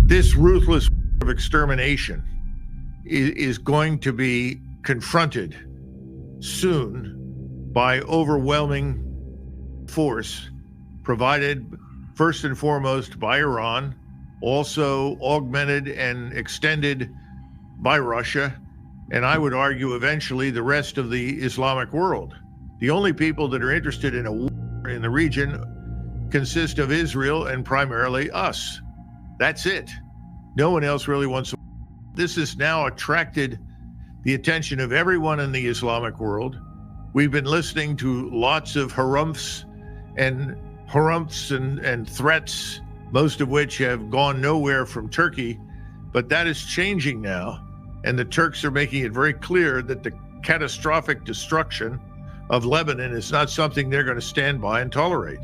This ruthless of extermination is going to be confronted soon by overwhelming force provided first and foremost by Iran, also augmented and extended by Russia, and I would argue eventually the rest of the Islamic world. The only people that are interested in a war in the region consist of Israel and primarily us. That's it. No one else really wants to. This has now attracted the attention of everyone in the Islamic world. We've been listening to lots of harumphs and threats, most of which have gone nowhere from Turkey, but that is changing now. And the Turks are making it very clear that the catastrophic destruction of Lebanon is not something they're going to stand by and tolerate.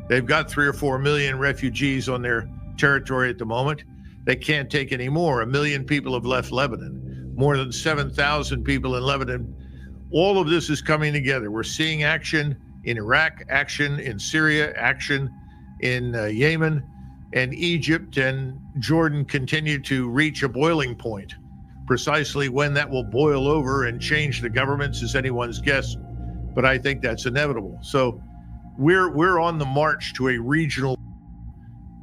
They've got 3 or 4 million refugees on their territory at the moment. They can't take any more. 1 million people have left Lebanon. More than 7,000 people in Lebanon. All of this is coming together. We're seeing action in Iraq, action in Syria, action in Yemen, and Egypt and Jordan continue to reach a boiling point. Precisely when that will boil over and change the governments is anyone's guess, but I think that's inevitable. So we're on the march to a regional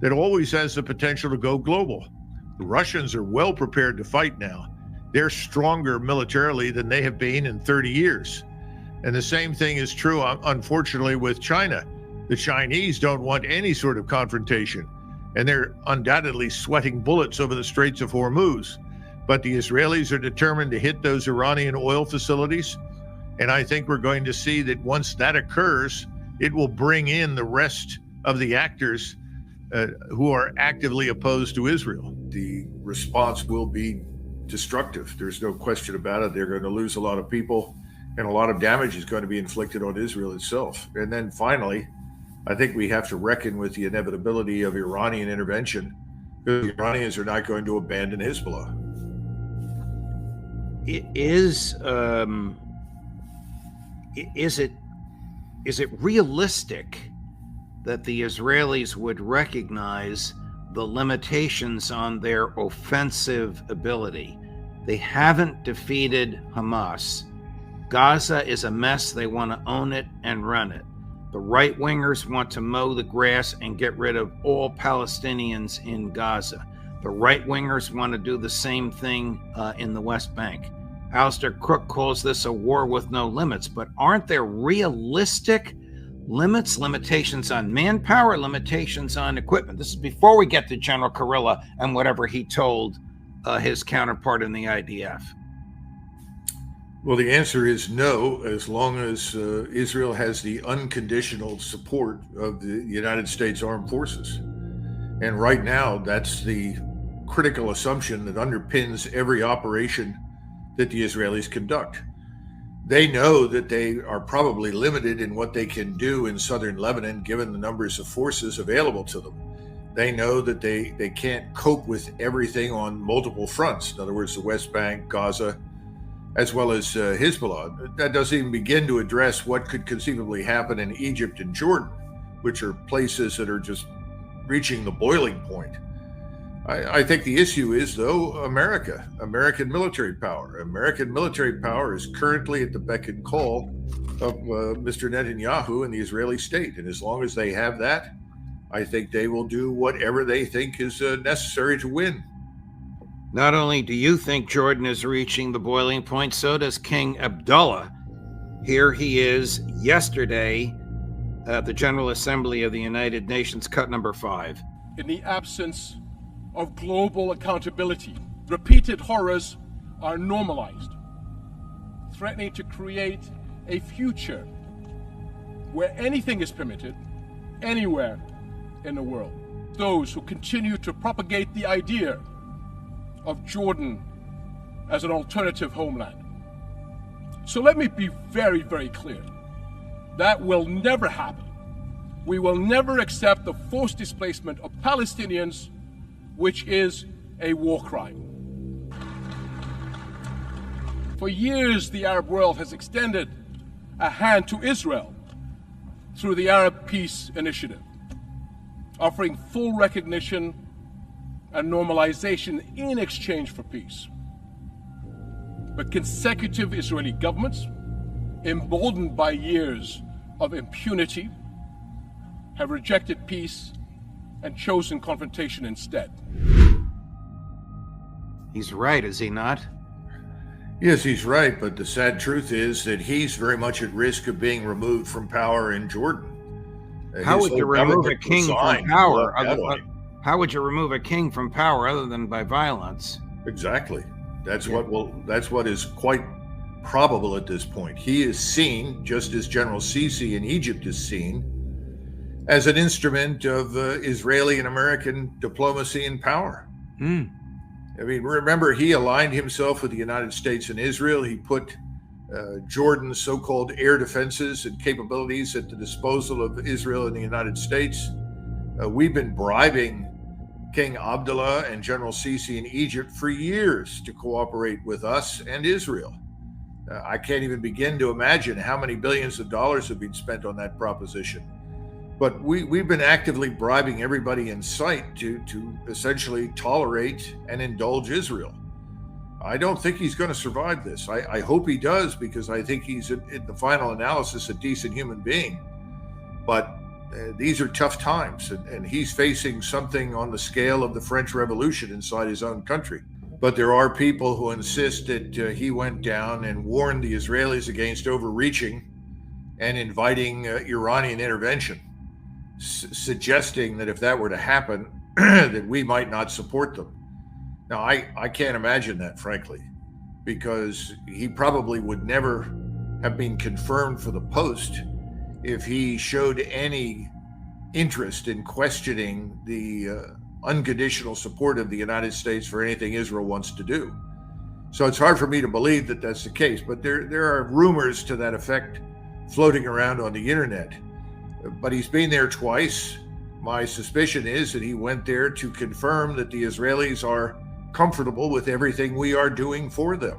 that always has the potential to go global. The Russians are well prepared to fight now. They're stronger militarily than they have been in 30 years. And the same thing is true, unfortunately, with China. The Chinese don't want any sort of confrontation, and they're undoubtedly sweating bullets over the Straits of Hormuz. But the Israelis are determined to hit those Iranian oil facilities. And I think we're going to see that once that occurs, it will bring in the rest of the actors who are actively opposed to Israel. The response will be destructive. There's no question about it. They're going to lose a lot of people, and a lot of damage is going to be inflicted on Israel itself. And then finally, I think we have to reckon with the inevitability of Iranian intervention, because the Iranians are not going to abandon Hezbollah. Is it realistic that the Israelis would recognize the limitations on their offensive ability? They haven't defeated Hamas. Gaza is a mess. They want to own it and run it. The right-wingers want to mow the grass and get rid of all Palestinians in Gaza. The right-wingers want to do the same thing in the West Bank. Alistair Crook calls this a war with no limits, but aren't there realistic limitations on manpower, limitations on equipment? This is before we get to General Kurilla and whatever he told his counterpart in the IDF. Well, the answer is no, as long as Israel has the unconditional support of the United States Armed Forces. And right now, that's the critical assumption that underpins every operation that the Israelis conduct. They know that they are probably limited in what they can do in southern Lebanon, given the numbers of forces available to them. They know that they can't cope with everything on multiple fronts. In other words, the West Bank, Gaza, as well as Hezbollah. That doesn't even begin to address what could conceivably happen in Egypt and Jordan, which are places that are just reaching the boiling point. I think the issue is, though, American military power. American military power is currently at the beck and call of Mr. Netanyahu and the Israeli state. And as long as they have that, I think they will do whatever they think is necessary to win. Not only do you think Jordan is reaching the boiling point, so does King Abdullah. Here he is yesterday at the General Assembly of the United Nations, cut number 5. In the absence of global accountability, repeated horrors are normalized, threatening to create a future where anything is permitted anywhere in the world. Those who continue to propagate the idea of Jordan as an alternative homeland. So let me be very, very clear. That will never happen. We will never accept the forced displacement of Palestinians, which is a war crime. For years, the Arab world has extended a hand to Israel through the Arab Peace Initiative, offering full recognition and normalization in exchange for peace. But consecutive Israeli governments, emboldened by years of impunity, have rejected peace and chosen confrontation instead. He's right, is he not? Yes, he's right, but the sad truth is that he's very much at risk of being removed from power in Jordan. How His would you whole remove a government king from resigned power? without that. How would you remove a king from power other than by violence? Exactly. That's what is quite probable at this point. He is seen, just as General Sisi in Egypt is seen, as an instrument of Israeli and American diplomacy and power. I mean, remember, he aligned himself with the United States and Israel. He put Jordan's so-called air defenses and capabilities at the disposal of Israel and the United States. We've been bribing King Abdullah and General Sisi in Egypt for years to cooperate with us and Israel. I can't even begin to imagine how many billions of dollars have been spent on that proposition. But we've been actively bribing everybody in sight to essentially tolerate and indulge Israel. I don't think he's going to survive this. I hope he does, because I think he's, in the final analysis, a decent human being. But these are tough times, and he's facing something on the scale of the French Revolution inside his own country. But there are people who insist that he went down and warned the Israelis against overreaching and inviting Iranian intervention, suggesting that if that were to happen, that we might not support them. Now, I can't imagine that, frankly, because he probably would never have been confirmed for the post if he showed any interest in questioning the unconditional support of the United States for anything Israel wants to do. So it's hard for me to believe that that's the case, but there are rumors to that effect floating around on the internet. But he's been there twice. My suspicion is that he went there to confirm that the Israelis are comfortable with everything we are doing for them.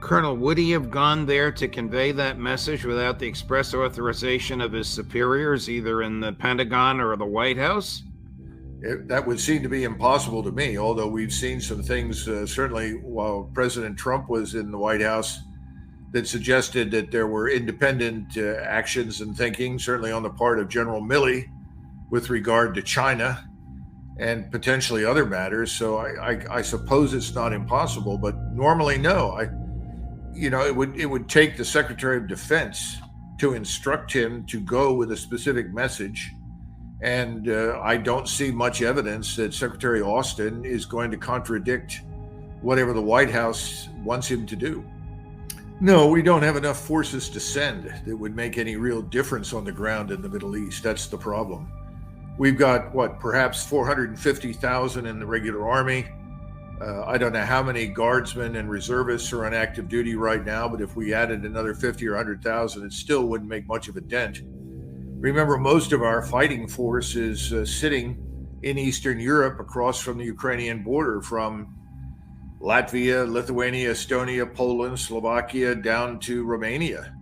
Colonel, would he have gone there to convey that message without the express authorization of his superiors, either in the Pentagon or the White House? That would seem to be impossible to me, although we've seen some things, certainly while President Trump was in the White House, that suggested that there were independent actions and thinking, certainly on the part of General Milley with regard to China and potentially other matters. So I suppose it's not impossible, but normally, no. It would take the Secretary of Defense to instruct him to go with a specific message. And I don't see much evidence that Secretary Austin is going to contradict whatever the White House wants him to do. No, we don't have enough forces to send that would make any real difference on the ground in the Middle East. That's the problem. We've got, perhaps 450,000 in the regular army. I don't know how many guardsmen and reservists are on active duty right now, but if we added another 50 or 100,000, it still wouldn't make much of a dent. Remember, most of our fighting force is sitting in Eastern Europe across from the Ukrainian border, from Latvia, Lithuania, Estonia, Poland, Slovakia, down to Romania.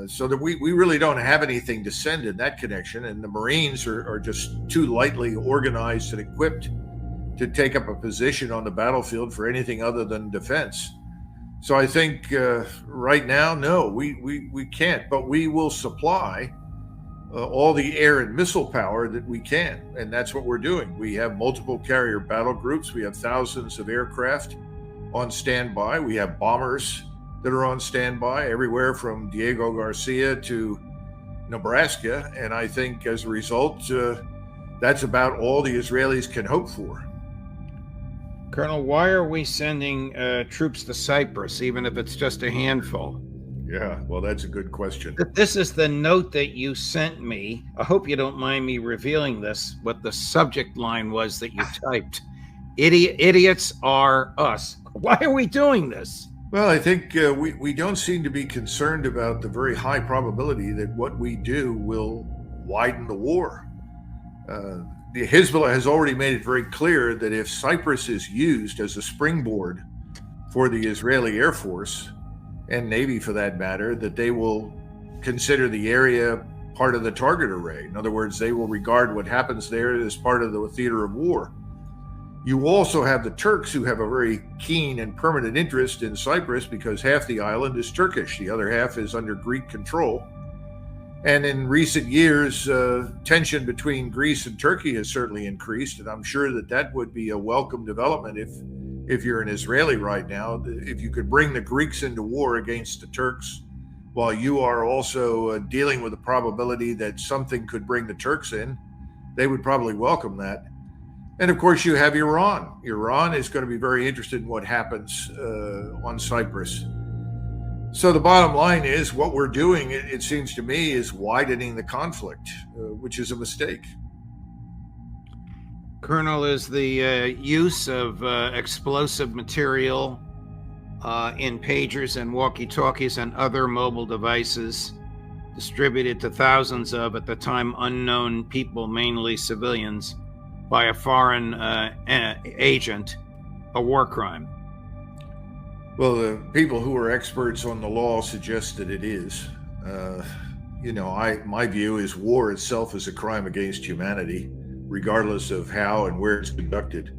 So that we really don't have anything to send in that connection. And the Marines are just too lightly organized and equipped to take up a position on the battlefield for anything other than defense. So I think right now, no, we can't, but we will supply all the air and missile power that we can. And that's what we're doing. We have multiple carrier battle groups. We have thousands of aircraft on standby. We have bombers that are on standby everywhere from Diego Garcia to Nebraska. And I think as a result, that's about all the Israelis can hope for. Colonel, why are we sending troops to Cyprus, even if it's just a handful? Yeah, well, that's a good question. This is the note that you sent me. I hope you don't mind me revealing this, what the subject line was that you typed. Idiots are us. Why are we doing this? Well, I think we don't seem to be concerned about the very high probability that what we do will widen the war. The Hezbollah has already made it very clear that if Cyprus is used as a springboard for the Israeli Air Force, and Navy for that matter, that they will consider the area part of the target array. In other words, they will regard what happens there as part of the theater of war. You also have the Turks, who have a very keen and permanent interest in Cyprus because half the island is Turkish, the other half is under Greek control. And in recent years, tension between Greece and Turkey has certainly increased, and I'm sure that would be a welcome development if you're an Israeli right now. If you could bring the Greeks into war against the Turks, while you are also dealing with the probability that something could bring the Turks in, they would probably welcome that. And of course, you have Iran. Iran is going to be very interested in what happens on Cyprus. So the bottom line is what we're doing, it seems to me, is widening the conflict, which is a mistake. Colonel, is the use of explosive material in pagers and walkie-talkies and other mobile devices distributed to thousands of, at the time, unknown people, mainly civilians, by a foreign agent, a war crime? Well, the people who are experts on the law suggest that it is. My view is war itself is a crime against humanity, regardless of how and where it's conducted.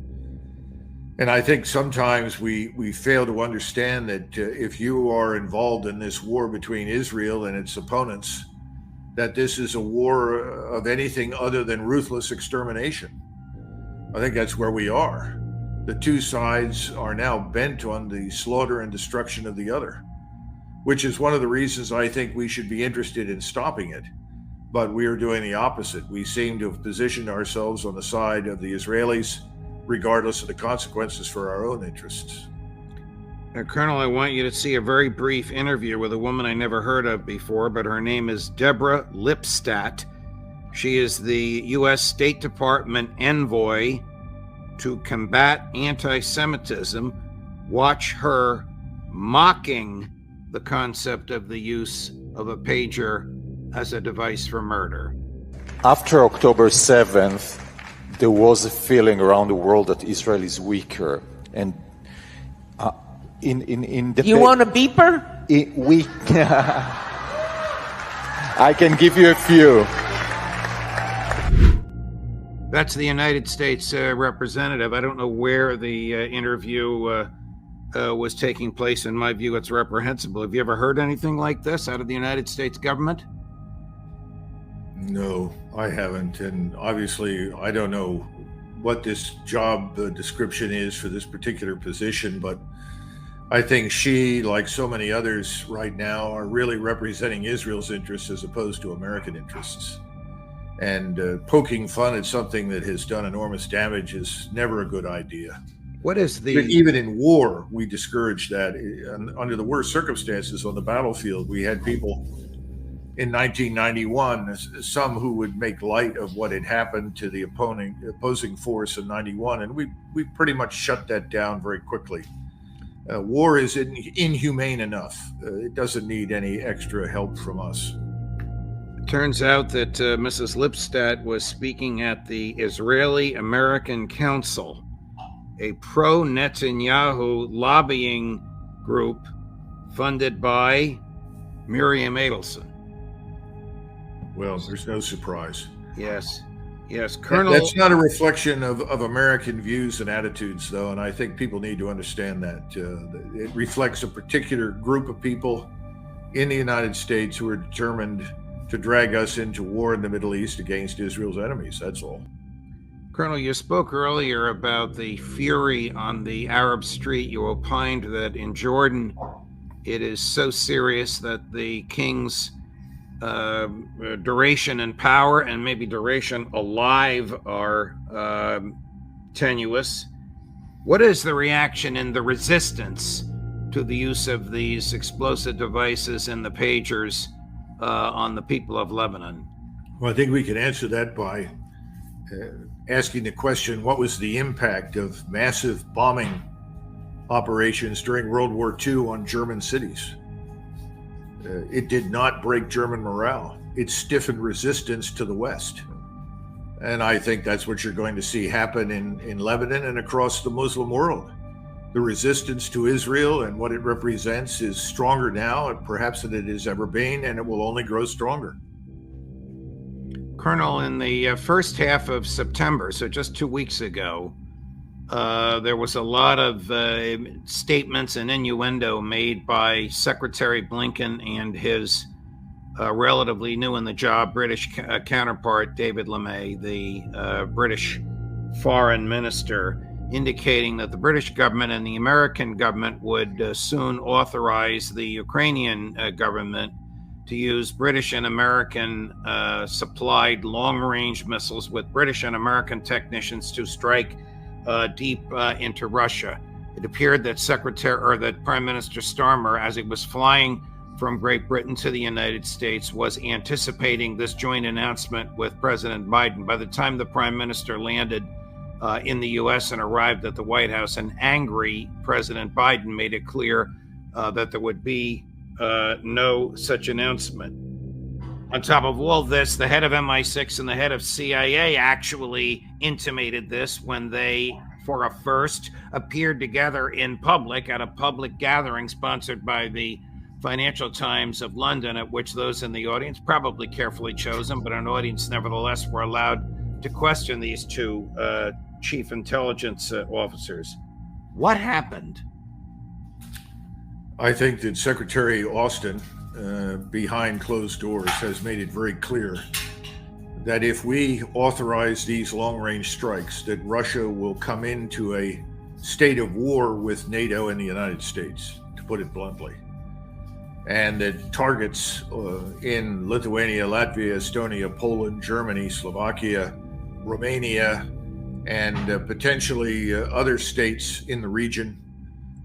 And I think sometimes we fail to understand that if you are involved in this war between Israel and its opponents, that this is a war of anything other than ruthless extermination. I think that's where we are. The two sides are now bent on the slaughter and destruction of the other, which is one of the reasons I think we should be interested in stopping it. But we are doing the opposite. We seem to have positioned ourselves on the side of the Israelis, regardless of the consequences for our own interests. Colonel, I want you to see a very brief interview with a woman I never heard of before, but her name is Deborah Lipstadt. She is the U.S. State Department envoy to combat anti-Semitism. Watch her mocking the concept of the use of a pager as a device for murder. After October 7th, there was a feeling around the world that Israel is weaker. And in the You want a beeper? I can give you a few. That's the United States representative. I don't know where the interview was taking place. In my view, it's reprehensible. Have you ever heard anything like this out of the United States government? No, I haven't. And obviously, I don't know what this job description is for this particular position, but I think she, like so many others right now, are really representing Israel's interests as opposed to American interests. And poking fun at something that has done enormous damage is never a good idea. What is the... Even in war, we discourage that. Under the worst circumstances on the battlefield, we had people in 1991, some who would make light of what had happened to the opposing force in 91, and we pretty much shut that down very quickly. War is inhumane enough. It doesn't need any extra help from us. Turns out that Mrs. Lipstadt was speaking at the Israeli-American Council, a pro-Netanyahu lobbying group funded by Miriam Adelson. Well, there's no surprise. Yes, Colonel. That's not a reflection of American views and attitudes, though, and I think people need to understand that. It reflects a particular group of people in the United States who are determined to drag us into war in the Middle East against Israel's enemies. That's all. Colonel, you spoke earlier about the fury on the Arab street. You opined that in Jordan it is so serious that the king's duration in power and maybe duration alive are tenuous. What is the reaction in the resistance to the use of these explosive devices and the pagers on the people of Lebanon? Well, I think we can answer that by asking the question, what was the impact of massive bombing operations during World War II on German cities? It did not break German morale. It stiffened resistance to the West. And I think that's what you're going to see happen in Lebanon and across the Muslim world. The resistance to Israel and what it represents is stronger now, perhaps than it has ever been, and it will only grow stronger. Colonel, in the first half of September, so just 2 weeks ago, there was a lot of statements and innuendo made by Secretary Blinken and his relatively new in the job British counterpart, David Lamay, the British foreign minister, indicating that the British government and the American government would soon authorize the Ukrainian government to use British and American supplied long-range missiles with British and American technicians to strike deep into Russia. It appeared that Prime Minister Starmer, as he was flying from Great Britain to the United States, was anticipating this joint announcement with President Biden. By the time the Prime Minister landed in the U.S. and arrived at the White House, an angry President Biden made it clear that there would be no such announcement. On top of all this, the head of MI6 and the head of CIA actually intimated this when they, for a first, appeared together in public at a public gathering sponsored by the Financial Times of London, at which those in the audience, probably carefully chosen, but an audience nevertheless, were allowed to question these two chief intelligence officers. What happened? I think that Secretary Austin, behind closed doors, has made it very clear that if we authorize these long-range strikes, that Russia will come into a state of war with NATO and the United States, to put it bluntly. And that targets in Lithuania, Latvia, Estonia, Poland, Germany, Slovakia, Romania, and potentially other states in the region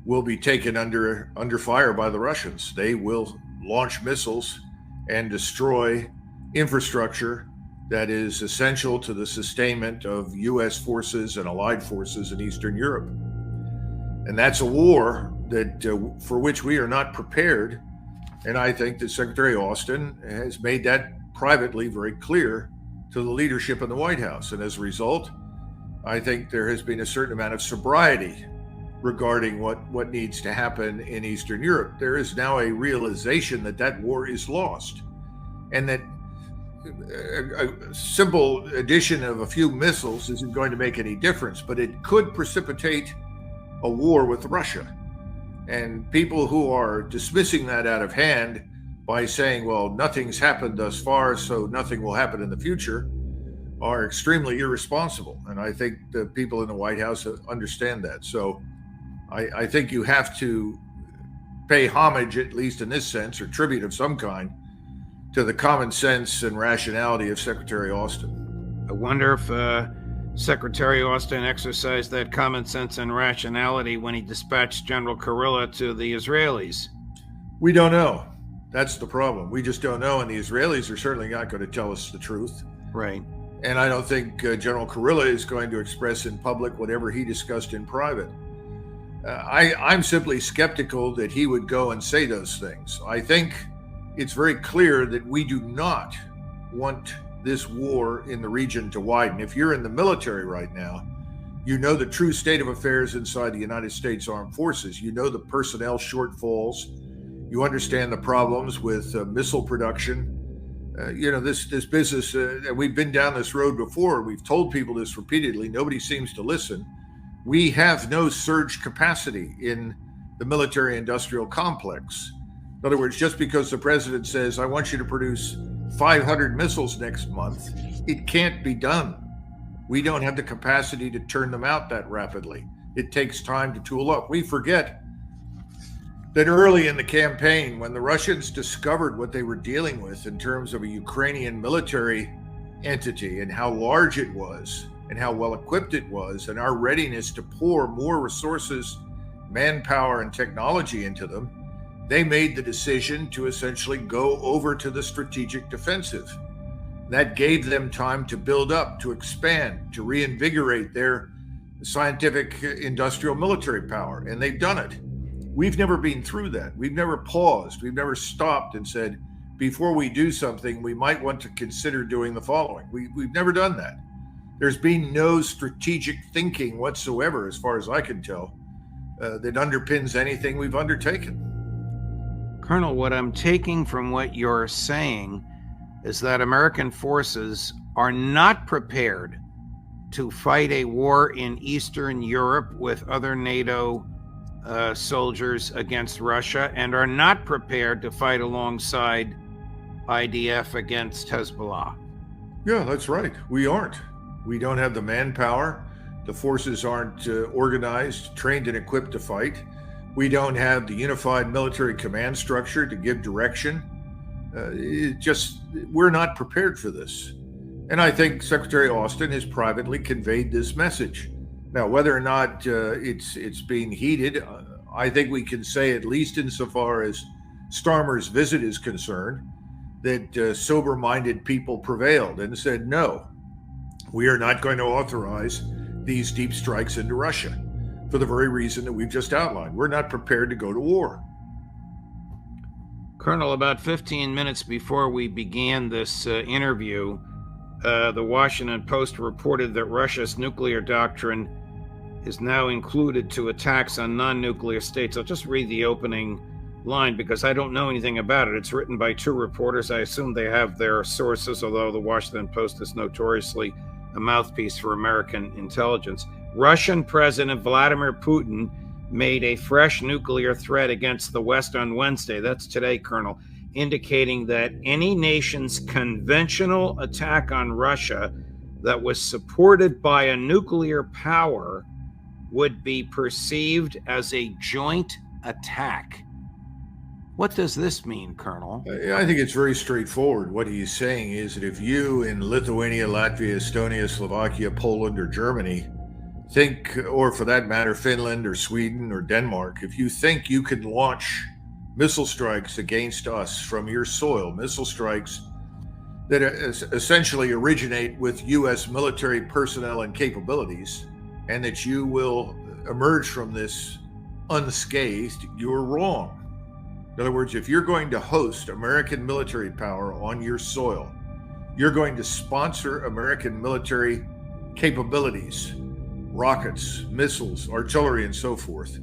will be taken under fire by the Russians. They will launch missiles and destroy infrastructure that is essential to the sustainment of U.S. forces and allied forces in Eastern Europe. And that's a war that for which we are not prepared. And I think that Secretary Austin has made that privately very clear to the leadership in the White House. And as a result, I think there has been a certain amount of sobriety regarding what needs to happen in Eastern Europe. There is now a realization that that war is lost, and that a simple addition of a few missiles isn't going to make any difference, but it could precipitate a war with Russia. And people who are dismissing that out of hand by saying, well, nothing's happened thus far, so nothing will happen in the future, are extremely irresponsible. And I think the people in the White House understand that. So I think you have to pay homage, at least in this sense, or tribute of some kind, to the common sense and rationality of Secretary Austin. I wonder if Secretary Austin exercised that common sense and rationality when he dispatched General Kurilla to the Israelis. We don't know. That's the problem. We just don't know, and the Israelis are certainly not going to tell us the truth. Right. And I don't think General Kurilla is going to express in public whatever he discussed in private. I'm simply skeptical that he would go and say those things. I think it's very clear that we do not want this war in the region to widen. If you're in the military right now, you know the true state of affairs inside the United States Armed Forces. You know the personnel shortfalls. You understand the problems with missile production. This business, we've been down this road before. We've told people this repeatedly. Nobody seems to listen. We have no surge capacity in the military-industrial complex. In other words, just because the president says, I want you to produce 500 missiles next month, it can't be done. We don't have the capacity to turn them out that rapidly. It takes time to tool up. We forget that early in the campaign, when the Russians discovered what they were dealing with in terms of a Ukrainian military entity and how large it was and how well equipped it was, and our readiness to pour more resources, manpower, and technology into them, they made the decision to essentially go over to the strategic defensive. That gave them time to build up, to expand, to reinvigorate their scientific, industrial, military power, and they've done it. We've never been through that. We've never paused. We've never stopped and said, before we do something, we might want to consider doing the following. We've never done that. There's been no strategic thinking whatsoever, as far as I can tell, that underpins anything we've undertaken. Colonel, what I'm taking from what you're saying is that American forces are not prepared to fight a war in Eastern Europe with other NATO soldiers against Russia, and are not prepared to fight alongside IDF against Hezbollah. Yeah, that's right. We aren't. We don't have the manpower. The forces aren't organized, trained, and equipped to fight. We don't have the unified military command structure to give direction. We're not prepared for this. And I think Secretary Austin has privately conveyed this message. Now, whether or not it's being heeded, I think we can say, at least insofar as Starmer's visit is concerned, that sober-minded people prevailed and said, no, we are not going to authorize these deep strikes into Russia for the very reason that we've just outlined. We're not prepared to go to war. Colonel, about 15 minutes before we began this interview, the Washington Post reported that Russia's nuclear doctrine is now included to attacks on non-nuclear states. I'll just read the opening line because I don't know anything about it. It's written by two reporters. I assume they have their sources, although the Washington Post is notoriously a mouthpiece for American intelligence. Russian President Vladimir Putin made a fresh nuclear threat against the West on Wednesday. That's today, Colonel, indicating that any nation's conventional attack on Russia that was supported by a nuclear power would be perceived as a joint attack. What does this mean, Colonel? I think it's very straightforward. What he's saying is that if you in Lithuania, Latvia, Estonia, Slovakia, Poland, or Germany think, or for that matter, Finland or Sweden or Denmark, if you think you can launch missile strikes against us from your soil, missile strikes that essentially originate with U.S. military personnel and capabilities, and that you will emerge from this unscathed, you're wrong. In other words, if you're going to host American military power on your soil, you're going to sponsor American military capabilities, rockets, missiles, artillery, and so forth,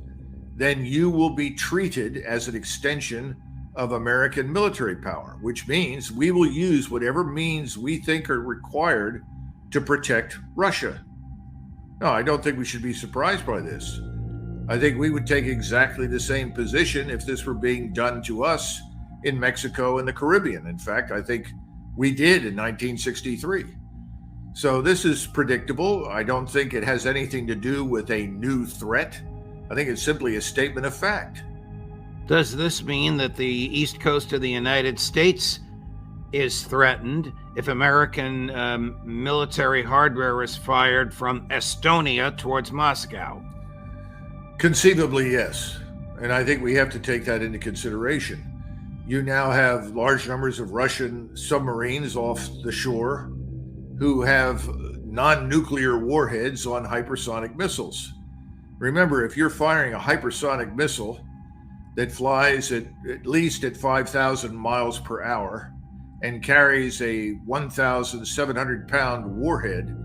then you will be treated as an extension of American military power, which means we will use whatever means we think are required to protect Russia. No, I don't think we should be surprised by this. I think we would take exactly the same position if this were being done to us in Mexico and the Caribbean. In fact, I think we did in 1963. So this is predictable. I don't think it has anything to do with a new threat. I think it's simply a statement of fact. Does this mean that the east coast of the United States is threatened if American military hardware is fired from Estonia towards Moscow? Conceivably, yes. And I think we have to take that into consideration. You now have large numbers of Russian submarines off the shore who have non-nuclear warheads on hypersonic missiles. Remember, if you're firing a hypersonic missile that flies at least at 5,000 miles per hour and carries a 1,700-pound warhead,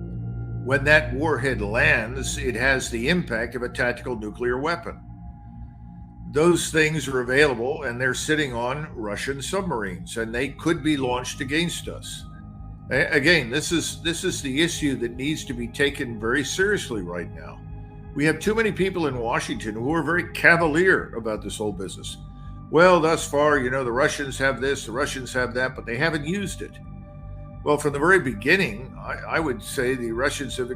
when that warhead lands, it has the impact of a tactical nuclear weapon. Those things are available, and they're sitting on Russian submarines, and they could be launched against us. Again, this is the issue that needs to be taken very seriously right now. We have too many people in Washington who are very cavalier about this whole business. Well, thus far, the Russians have this, the Russians have that, but they haven't used it. Well, from the very beginning, I would say the Russians have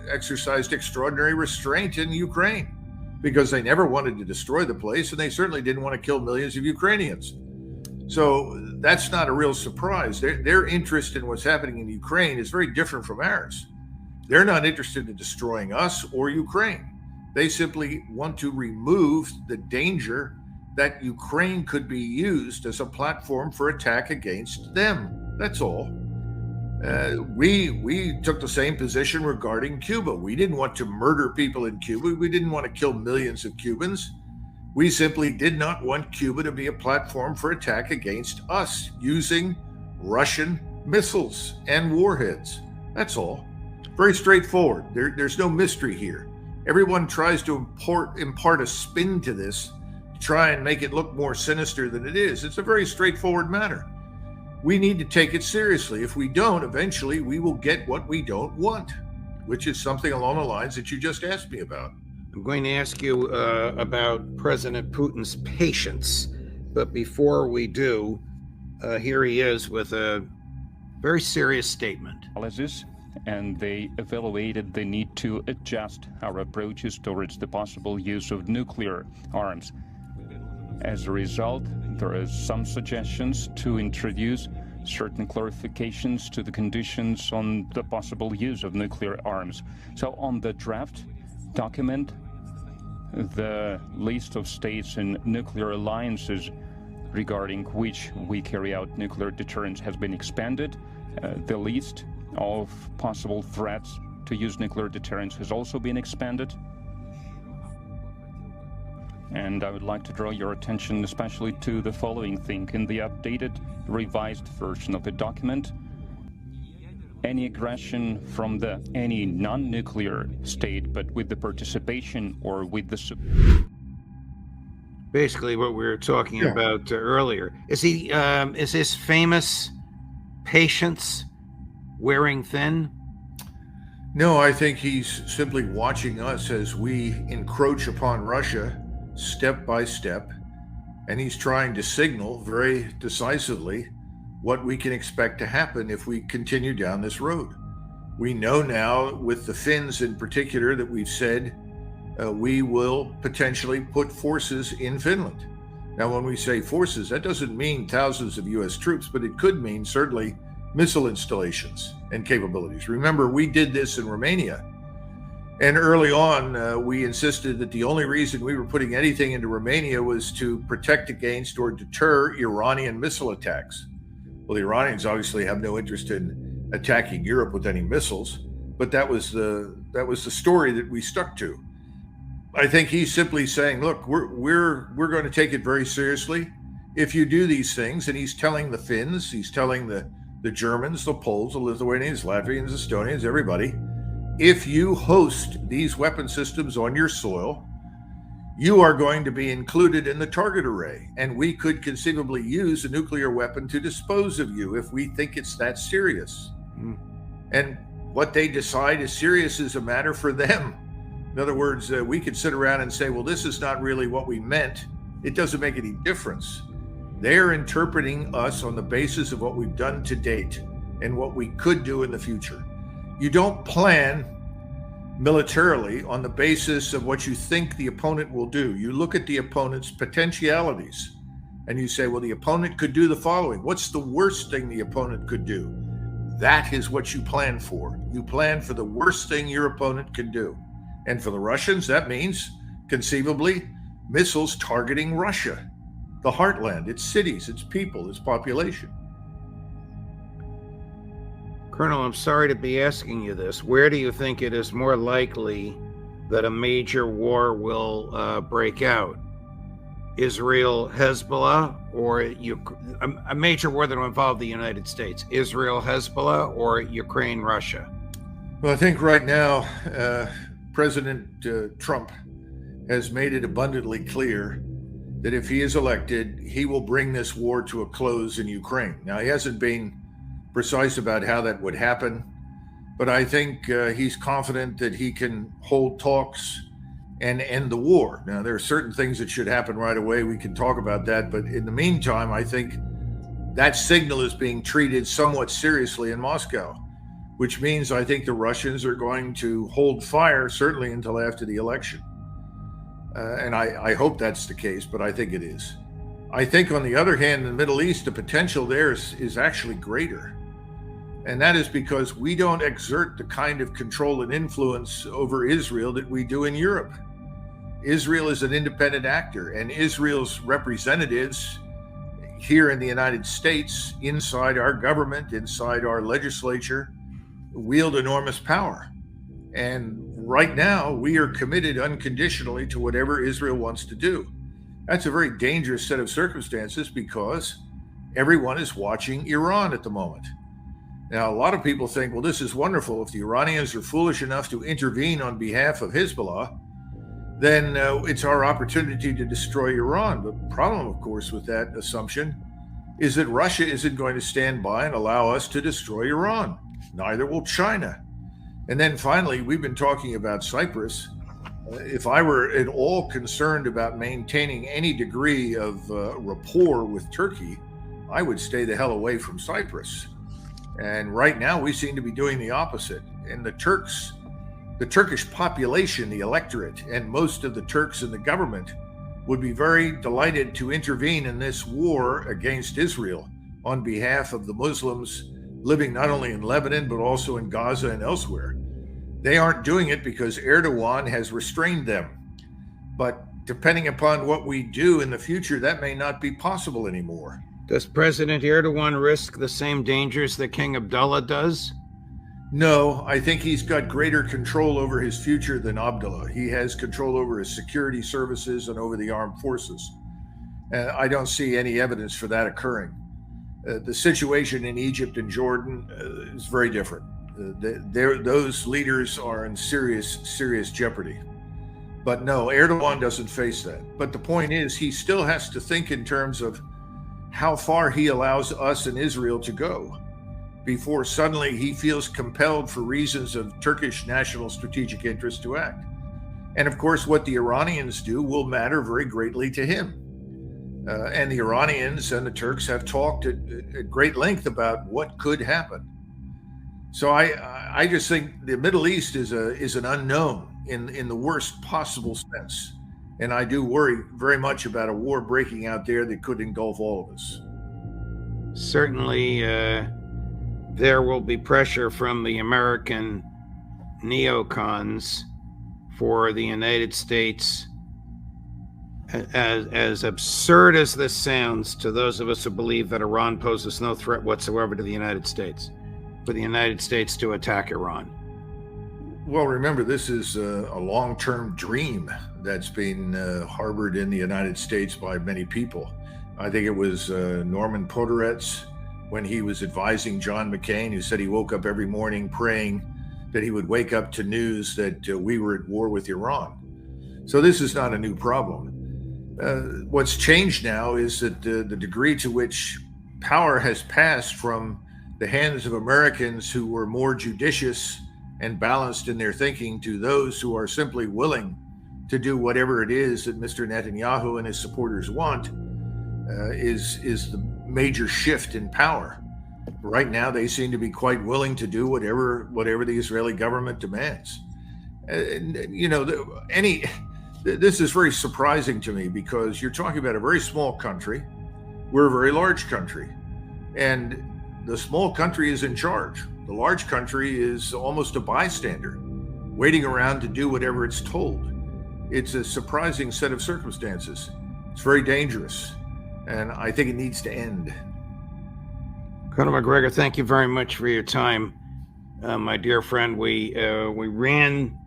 exercised extraordinary restraint in Ukraine because they never wanted to destroy the place, and they certainly didn't want to kill millions of Ukrainians. So that's not a real surprise. Their interest in what's happening in Ukraine is very different from ours. They're not interested in destroying us or Ukraine. They simply want to remove the danger that Ukraine could be used as a platform for attack against them. That's all. We took the same position regarding Cuba. We didn't want to murder people in Cuba. We didn't want to kill millions of Cubans. We simply did not want Cuba to be a platform for attack against us using Russian missiles and warheads. That's all. Very straightforward. There's no mystery here. Everyone tries to impart a spin to this to try and make it look more sinister than it is. It's a very straightforward matter. we need to take it seriously. If we don't, eventually we will get what we don't want, which is something along the lines that you just asked me about. I'm going to ask you about President Putin's patience. But before we do, here he is with a very serious statement. And they evaluated the need to adjust our approaches towards the possible use of nuclear arms. As a result, there are some suggestions to introduce certain clarifications to the conditions on the possible use of nuclear arms. So on the draft document, the list of states and nuclear alliances regarding which we carry out nuclear deterrence has been expanded. The list of possible threats to use nuclear deterrence has also been expanded. And I would like to draw your attention especially to the following thing. In the updated, revised version of the document, any aggression from any non-nuclear state, but with the participation or with the... Basically what we were talking about earlier. Is his famous patience wearing thin? No, I think he's simply watching us as we encroach upon Russia step by step, and he's trying to signal very decisively what we can expect to happen if we continue down this road. We know now, with the Finns in particular, that we've said we will potentially put forces in Finland. Now, when we say forces, that doesn't mean thousands of U.S. troops, but it could mean certainly missile installations and capabilities. Remember, we did this in Romania. And early on, we insisted that the only reason we were putting anything into Romania was to protect against or deter Iranian missile attacks. Well, the Iranians obviously have no interest in attacking Europe with any missiles, but that was the story that we stuck to. I think he's simply saying, look, we're going to take it very seriously if you do these things. And he's telling the Finns, he's telling the Germans, the Poles, the Lithuanians, Latvians, Estonians, everybody, if you host these weapon systems on your soil, you are going to be included in the target array. And we could conceivably use a nuclear weapon to dispose of you if we think it's that serious. And what they decide is serious is a matter for them. In other words, we could sit around and say, well, this is not really what we meant. It doesn't make any difference. They're interpreting us on the basis of what we've done to date and what we could do in the future. You don't plan militarily on the basis of what you think the opponent will do. You look at the opponent's potentialities and you say, well, the opponent could do the following. What's the worst thing the opponent could do? That is what you plan for. You plan for the worst thing your opponent can do. And for the Russians, that means conceivably missiles targeting Russia, the heartland, its cities, its people, its population. Colonel, I'm sorry to be asking you this. Where do you think it is more likely that a major war will break out? Israel, Hezbollah, or a major war that will involve the United States? Israel, Hezbollah, or Ukraine, Russia? Well, I think right now, President Trump has made it abundantly clear that if he is elected, he will bring this war to a close in Ukraine. Now, he hasn't been precise about how that would happen, but I think he's confident that he can hold talks and end the war. Now, there are certain things that should happen right away. We can talk about that, but in the meantime, I think that signal is being treated somewhat seriously in Moscow, which means I think the Russians are going to hold fire certainly until after the election. And I hope that's the case, but I think it is. I think, on the other hand, in the Middle East, the potential there is actually greater. And that is because we don't exert the kind of control and influence over Israel that we do in Europe. Israel is an independent actor, and Israel's representatives here in the United States, inside our government, inside our legislature, wield enormous power. And right now, we are committed unconditionally to whatever Israel wants to do. That's a very dangerous set of circumstances because everyone is watching Iran at the moment. Now, a lot of people think, well, this is wonderful. If the Iranians are foolish enough to intervene on behalf of Hezbollah, then it's our opportunity to destroy Iran. But the problem, of course, with that assumption is that Russia isn't going to stand by and allow us to destroy Iran. Neither will China. And then finally, we've been talking about Cyprus. If I were at all concerned about maintaining any degree of rapport with Turkey, I would stay the hell away from Cyprus. And right now, we seem to be doing the opposite. And the Turkish population, the electorate, and most of the Turks in the government would be very delighted to intervene in this war against Israel on behalf of the Muslims living not only in Lebanon, but also in Gaza and elsewhere. They aren't doing it because Erdogan has restrained them. But depending upon what we do in the future, that may not be possible anymore. Does President Erdogan risk the same dangers that King Abdullah does? No, I think he's got greater control over his future than Abdullah. He has control over his security services and over the armed forces. And I don't see any evidence for that occurring. The situation in Egypt and Jordan is very different. Those leaders are in serious jeopardy. But no, Erdogan doesn't face that. But the point is, he still has to think in terms of how far he allows us and Israel to go before suddenly he feels compelled for reasons of Turkish national strategic interest to act. And of course, what the Iranians do will matter very greatly to him. And the Iranians and the Turks have talked at great length about what could happen. So I just think the Middle East is an unknown in the worst possible sense. And I do worry very much about a war breaking out there that could engulf all of us. Certainly, there will be pressure from the American neocons for the United States. As absurd as this sounds to those of us who believe that Iran poses no threat whatsoever to the United States, for the United States to attack Iran. Well, remember, this is a long-term dream that's been harbored in the United States by many people. I think it was Norman Podhoretz, when he was advising John McCain, who said he woke up every morning praying that he would wake up to news that we were at war with Iran. So this is not a new problem. What's changed now is that the degree to which power has passed from the hands of Americans who were more judicious and balanced in their thinking to those who are simply willing to do whatever it is that Mr. Netanyahu and his supporters want is the major shift in power. Right now, they seem to be quite willing to do whatever the Israeli government demands. This is very surprising to me because you're talking about a very small country. We're a very large country, and the small country is in charge. The large country is almost a bystander, waiting around to do whatever it's told. It's a surprising set of circumstances. It's very dangerous, and I think it needs to end. Colonel McGregor, thank you very much for your time. My dear friend, we ran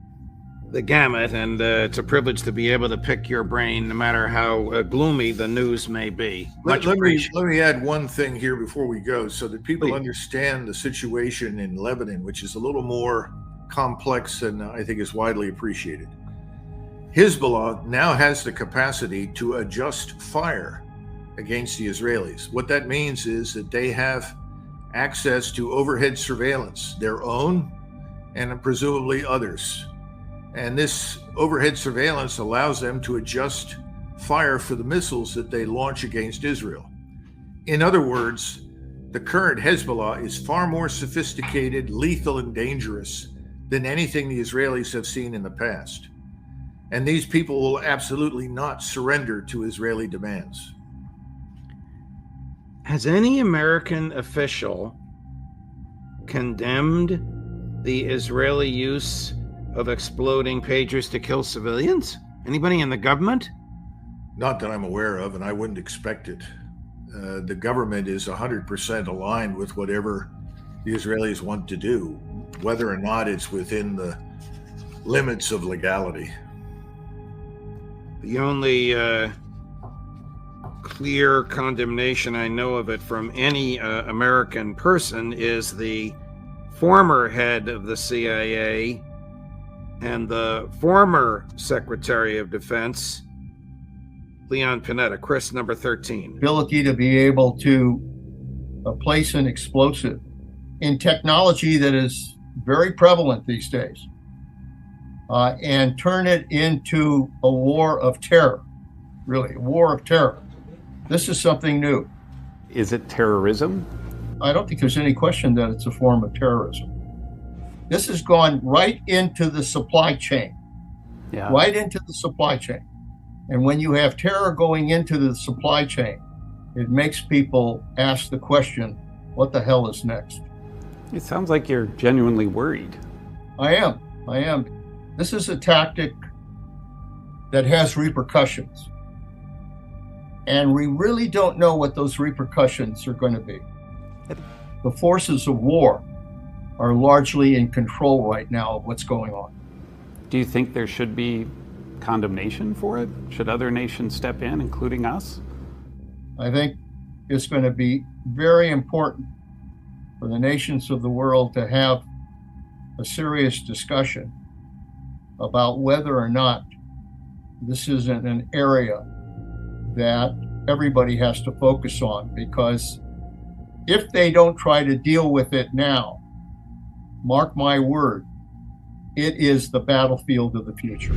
the gamut, and it's a privilege to be able to pick your brain no matter how gloomy the news may be. Let me add one thing here before we go so that people understand the situation in Lebanon, which is a little more complex than I think is widely appreciated. Hezbollah now has the capacity to adjust fire against the Israelis. What that means is that they have access to overhead surveillance, their own and presumably others. And this overhead surveillance allows them to adjust fire for the missiles that they launch against Israel. In other words, the current Hezbollah is far more sophisticated, lethal, and dangerous than anything the Israelis have seen in the past. And these people will absolutely not surrender to Israeli demands. Has any American official condemned the Israeli use of exploding pagers to kill civilians? Anybody in the government? Not that I'm aware of, and I wouldn't expect it. The government is 100% aligned with whatever the Israelis want to do, whether or not it's within the limits of legality. The only clear condemnation I know of it from any American person is the former head of the CIA and the former Secretary of Defense, Leon Panetta. Chris, number 13. Ability to be able to place an explosive in technology that is very prevalent these days and turn it into a war of terror, really, a war of terror. This is something new. Is it terrorism? I don't think there's any question that it's a form of terrorism. This has gone right into the supply chain, right into the supply chain. And when you have terror going into the supply chain, it makes people ask the question, what the hell is next? It sounds like you're genuinely worried. I am. This is a tactic that has repercussions. And we really don't know what those repercussions are going to be. The forces of war are largely in control right now of what's going on. Do you think there should be condemnation for it? Should other nations step in, including us? I think it's going to be very important for the nations of the world to have a serious discussion about whether or not this isn't an area that everybody has to focus on, because if they don't try to deal with it now, mark my word, it is the battlefield of the future.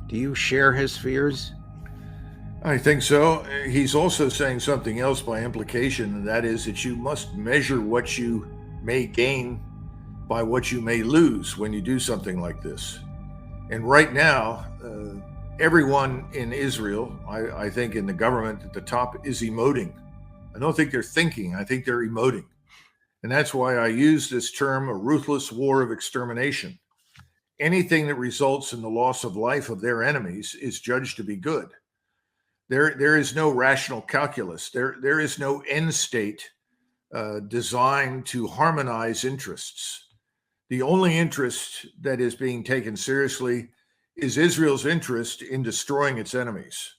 Do you share his fears? I think so. He's also saying something else by implication, and that is that you must measure what you may gain by what you may lose when you do something like this. And right now, everyone in Israel, I think in the government at the top, is emoting. I don't think they're thinking, I think they're emoting. And that's why I use this term, a ruthless war of extermination. Anything that results in the loss of life of their enemies is judged to be good. There is no rational calculus. There is no end state designed to harmonize interests. The only interest that is being taken seriously is Israel's interest in destroying its enemies.